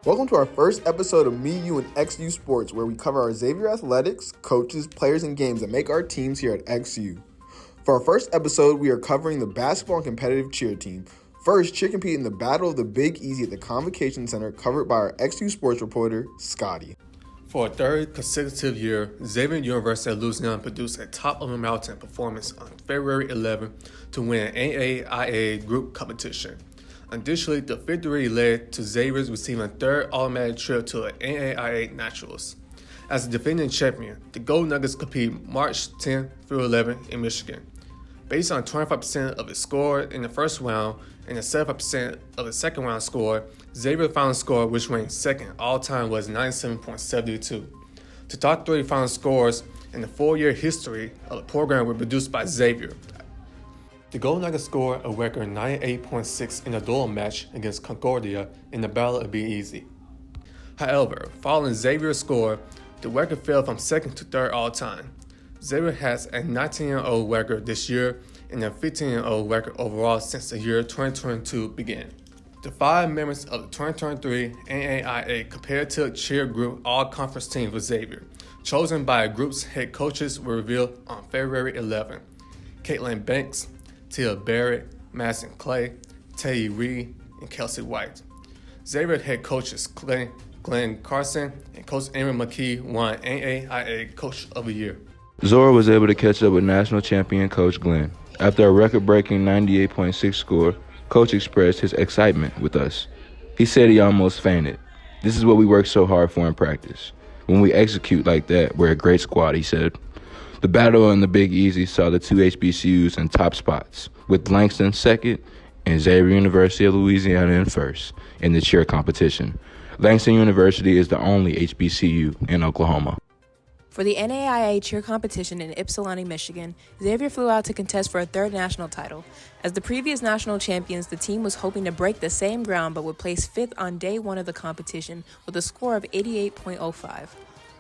Welcome to our first episode of Me, You, and XU Sports, where we cover our Xavier athletics, coaches, players, and games that make our teams here at XU. For our first episode, we are covering the basketball and competitive cheer team. First, cheer competed in the Battle of the Big Easy at the Convocation Center, covered by our XU Sports reporter, Scotty. For a third consecutive year, Xavier University of Louisiana produced a top-of-the-mountain performance on February 11 to win an NAIA group competition. Additionally, the victory led to Xavier's receiving a third automatic trip to the NAIA Naturals. As the defending champion, the Gold Nuggets compete March 10 through 11 in Michigan. Based on 25% of its score in the first round and the 75% of the second round score, Xavier's final score, which ranked second all-time, was 97.72. The top 3 final scores in the 4-year history of the program were produced by Xavier. The Gold Nuggets scored a record 98.6 in a duel match against Concordia in the Battle of Big Easy. However, following Xavier's score, the record fell from second to third all-time. Xavier has a 19-0 record this year and a 15-0 record overall since the year 2022 began. The 5 members of the 2023 NAIA Competitive Cheer Group All-Conference team for Xavier, chosen by a group's head coaches, were revealed on February 11. Caitlin Banks, Tia Barrett, Madison Clay, Teddy Reed, and Kelsey White. Xavier head coaches Glenn Carson and Coach Aaron McKee won NAIA Coach of the Year. Zora was able to catch up with national champion Coach Glenn. After a record-breaking 98.6 score, Coach expressed his excitement with us. He said he almost fainted. This is what we work so hard for in practice. When we execute like that, we're a great squad, he said. The battle in the Big Easy saw the 2 HBCUs in top spots, with Langston second and Xavier University of Louisiana in first in the cheer competition. Langston University is the only HBCU in Oklahoma. For the NAIA cheer competition in Ypsilanti, Michigan, Xavier flew out to contest for a third national title. As the previous national champions, the team was hoping to break the same ground but would place 5th on day 1 of the competition with a score of 88.05.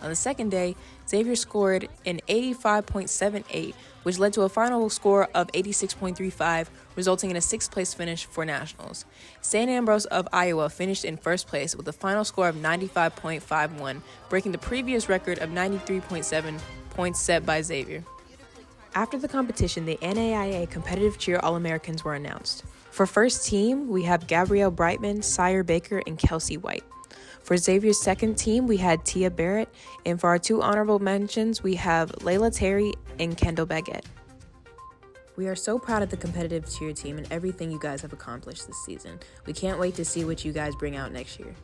On the second day, Xavier scored an 85.78, which led to a final score of 86.35, resulting in a 6th place finish for nationals. St. Ambrose of Iowa finished in first place with a final score of 95.51, breaking the previous record of 93.7 points set by Xavier. After the competition, the NAIA Competitive Cheer All-Americans were announced. For first team, we have Gabrielle Brightman, Sire Baker, and Kelsey White. For Xavier's second team, we had Tia Barrett, and for our 2 honorable mentions, we have Layla Terry and Kendall Baguette. We are so proud of the competitive cheer team and everything you guys have accomplished this season. We can't wait to see what you guys bring out next year.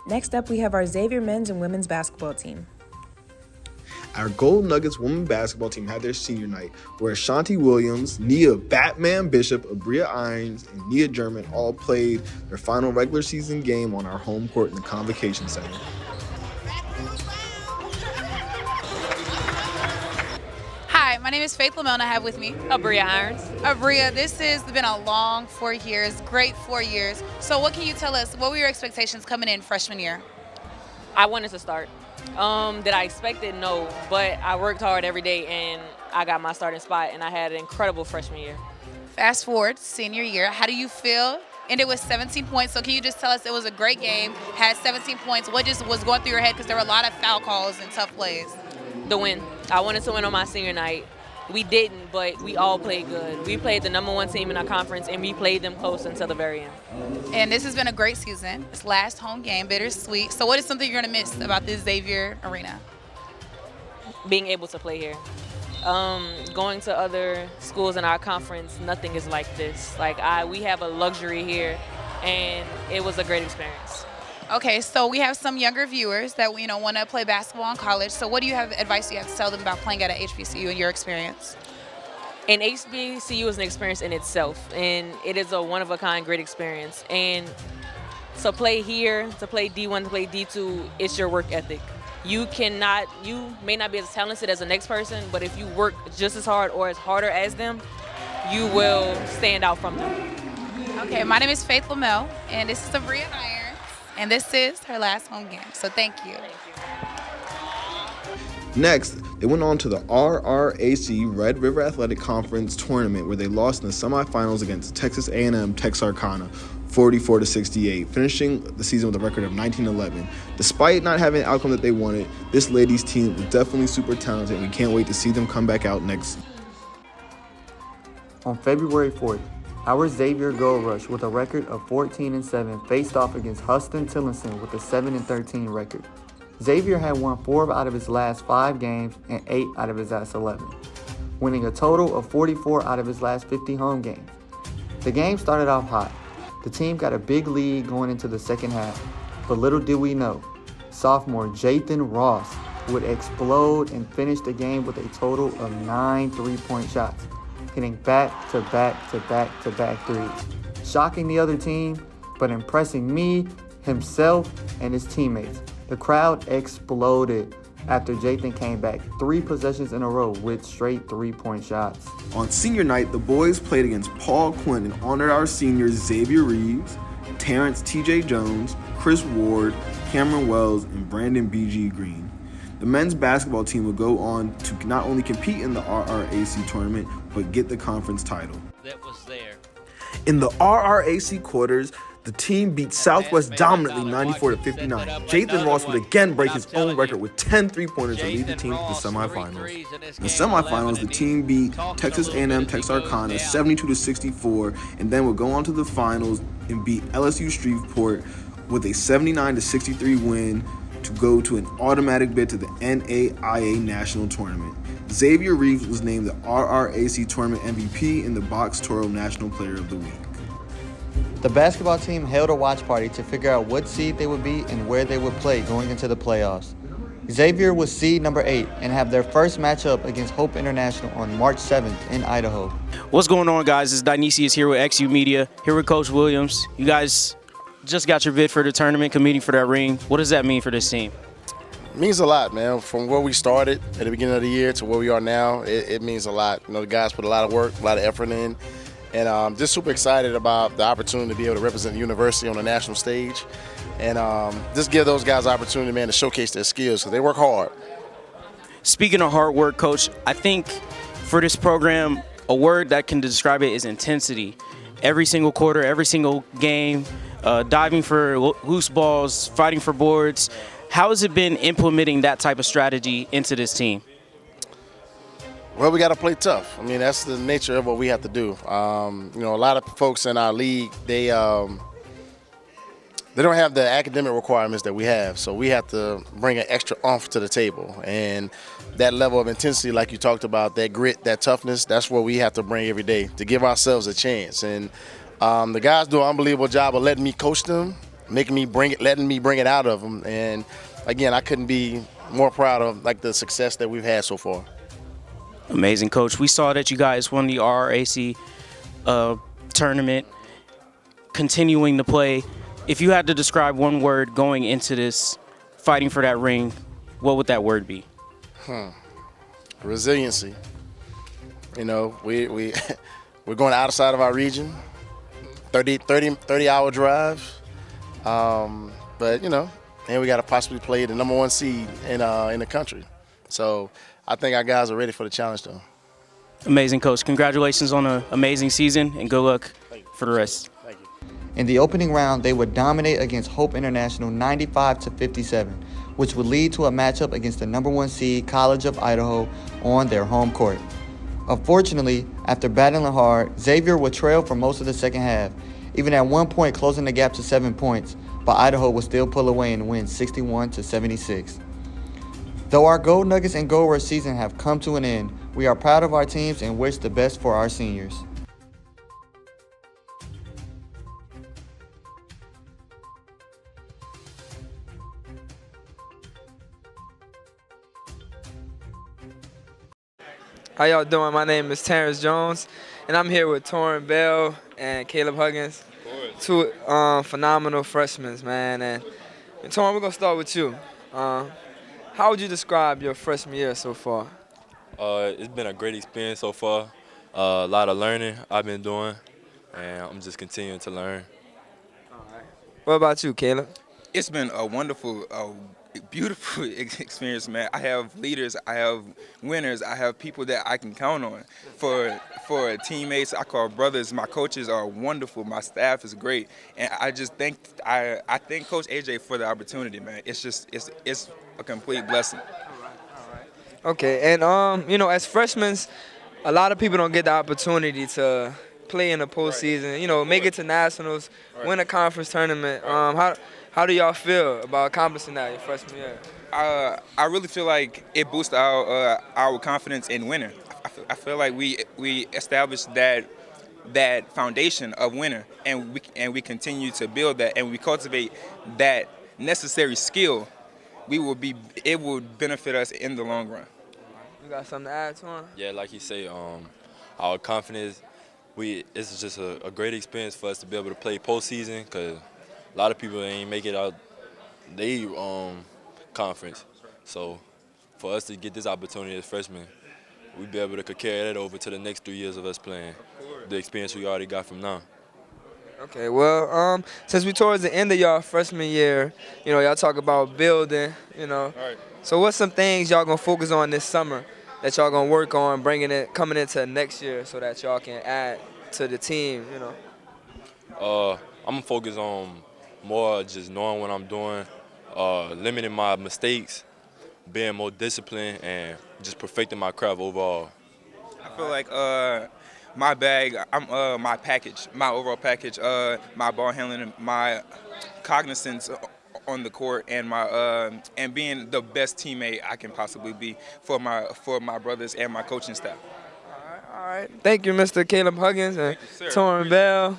Next up, we have our Xavier men's and women's basketball team. Our Gold Nuggets women's basketball team had their senior night, where Ashanti Williams, Nia Batman Bishop, Abria Irons, and Nia German all played their final regular season game on our home court in the Convocation Center. Hi, my name is Faith Lamel, and I have with me Abria Irons. Abria. This has been a long 4 years, great 4 years. So what can you tell us? What were your expectations coming in freshman year? I wanted to start. Did I expect it? No, but I worked hard every day and I got my starting spot and I had an incredible freshman year. Fast forward, senior year, how do you feel? Ended with 17 points, so can you just tell us it was a great game, had 17 points, what just was going through your head because there were a lot of foul calls and tough plays? The win. I wanted to win on my senior night. We didn't, but we all played good. We played the number 1 team in our conference and we played them close until the very end. And this has been a great season. It's last home game, bittersweet. So what is something you're going to miss about this Xavier arena? Being able to play here. Going to other schools in our conference, nothing is like this. We have a luxury here and it was a great experience. Okay, so we have some younger viewers that want to play basketball in college. So what do you have advice you have to tell them about playing at an HBCU in your experience? An HBCU is an experience in itself, and it is a one-of-a-kind great experience. And to play here, to play D1, to play D2, it's your work ethic. You may not be as talented as the next person, but if you work just as hard or as harder as them, you will stand out from them. Okay, my name is Faith Lamel, and this is Abria Irons. And this is her last home game, so thank you. Next, they went on to the RRAC Red River Athletic Conference tournament, where they lost in the semifinals against Texas A&M Texarkana 44-68, finishing the season with a record of 19-11. Despite not having the outcome that they wanted, this ladies team was definitely super talented, and we can't wait to see them come back out next season. On February 4th, our Xavier Gold Rush with a record of 14-7 faced off against Huston Tillinson with a 7-13 record. Xavier had won 4 out of his last 5 games and 8 out of his last 11, winning a total of 44 out of his last 50 home games. The game started off hot. The team got a big lead going into the second half, but little did we know, sophomore Jathan Ross would explode and finish the game with a total of 9 3-point shots, hitting back-to-back-to-back-to-back threes, shocking the other team, but impressing me, himself, and his teammates. The crowd exploded after Jathan came back 3 possessions in a row with straight 3-point shots. On senior night, the boys played against Paul Quinn and honored our seniors Xavier Reeves, Terrence T.J. Jones, Chris Ward, Cameron Wells, and Brandon B.G. Green. The men's basketball team would go on to not only compete in the RRAC tournament, but get the conference title. That was there. In the RRAC quarters, the team beat Southwest dominantly 94-59. Jathan Ross would again break his own record with 10 3-pointers to lead the team to the semifinals. In the semifinals, the team beat Texas A&M Texarkana 72-64, and then would go on to the finals and beat LSU Shreveport with a 79-63 win to go to an automatic bid to the NAIA National Tournament. Xavier Reeves was named the RRAC Tournament MVP and the Box Toro National Player of the Week. The basketball team held a watch party to figure out what seed they would be and where they would play going into the playoffs. Xavier was seed number 8 and have their first matchup against Hope International on March 7th in Idaho. What's going on, guys? It's Dionysius here with XU Media, here with Coach Williams. You guys just got your bid for the tournament, competing for that ring. What does that mean for this team? It means a lot, man. From where we started at the beginning of the year to where we are now, it means a lot. You know, the guys put a lot of work, a lot of effort in. And I'm just super excited about the opportunity to be able to represent the university on the national stage. And just give those guys the opportunity, man, to showcase their skills because they work hard. Speaking of hard work, Coach, I think for this program, a word that can describe it is intensity. Every single quarter, every single game, diving for loose balls, fighting for boards. How has it been implementing that type of strategy into this team? Well, we got to play tough. I mean, that's the nature of what we have to do. You know, a lot of folks in our league, they don't have the academic requirements that we have, so we have to bring an extra oomph to the table. And that level of intensity, like you talked about, that grit, that toughness, that's what we have to bring every day to give ourselves a chance. And the guys do an unbelievable job of letting me coach them, letting me bring it out of them. And again, I couldn't be more proud of like the success that we've had so far. Amazing, Coach. We saw that you guys won the RRAC tournament, continuing to play. If you had to describe one word going into this, fighting for that ring, what would that word be? Resiliency. You know, we're going outside of our region, 30-hour drive. But, you know, and we got to possibly play the number 1 seed in the country. So I think our guys are ready for the challenge, though. Amazing, Coach. Congratulations on an amazing season, and good luck for the rest. Thank you. In the opening round, they would dominate against Hope International 95-57, which would lead to a matchup against the number 1 seed College of Idaho on their home court. Unfortunately, after battling hard, Xavier would trail for most of the second half, even at one point closing the gap to 7 points, but Idaho would still pull away and win 61-76. Though our Gold Nuggets and Gold Rush season have come to an end, we are proud of our teams and wish the best for our seniors. How y'all doing? My name is Terrence Jones, and I'm here with Torrin Bell and Caleb Huggins, 2 phenomenal freshmen, man. And Torrin, we're gonna start with you. How would you describe your freshman year so far? It's been a great experience so far. A lot of learning I've been doing, and I'm just continuing to learn. All right. What about you, Caleb? It's been a wonderful beautiful experience, man. I have leaders, I have winners, I have people that I can count on. For teammates, I call brothers. My coaches are wonderful. My staff is great, and I just I thank Coach AJ for the opportunity, man. It's a complete blessing. Okay, and as freshmen, a lot of people don't get the opportunity to play in the postseason. Make it to nationals, win a conference tournament. How do y'all feel about accomplishing that your freshman year? I really feel like it boosts our confidence in winning. I feel like we established that foundation of winner, and we continue to build that, and we cultivate that necessary skill. It will benefit us in the long run. You got something to add to him? Yeah, like you say, our confidence. It's just a great experience for us to be able to play postseason, because a lot of people ain't make it out they conference. So for us to get this opportunity as freshmen, we'll be able to carry that over to the next 3 years of us playing, the experience we already got from now. Okay, well, since we towards the end of y'all freshman year, y'all talk about building, Right. So what's some things y'all gonna focus on this summer that y'all gonna work on coming into next year so that y'all can add to the team, I'm gonna focus on more just knowing what I'm doing, limiting my mistakes, being more disciplined, and just perfecting my craft overall. I feel like my bag, my package, my overall package, my ball handling, my cognizance on the court, and and being the best teammate I can possibly be for my brothers and my coaching staff. All right. Thank you, Mr. Caleb Huggins and Torrin Bell.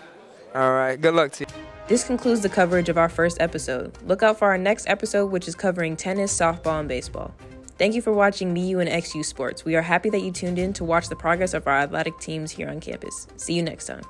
All right. Good luck to you. This concludes the coverage of our first episode. Look out for our next episode, which is covering tennis, softball, and baseball. Thank you for watching MeU and XU Sports. We are happy that you tuned in to watch the progress of our athletic teams here on campus. See you next time.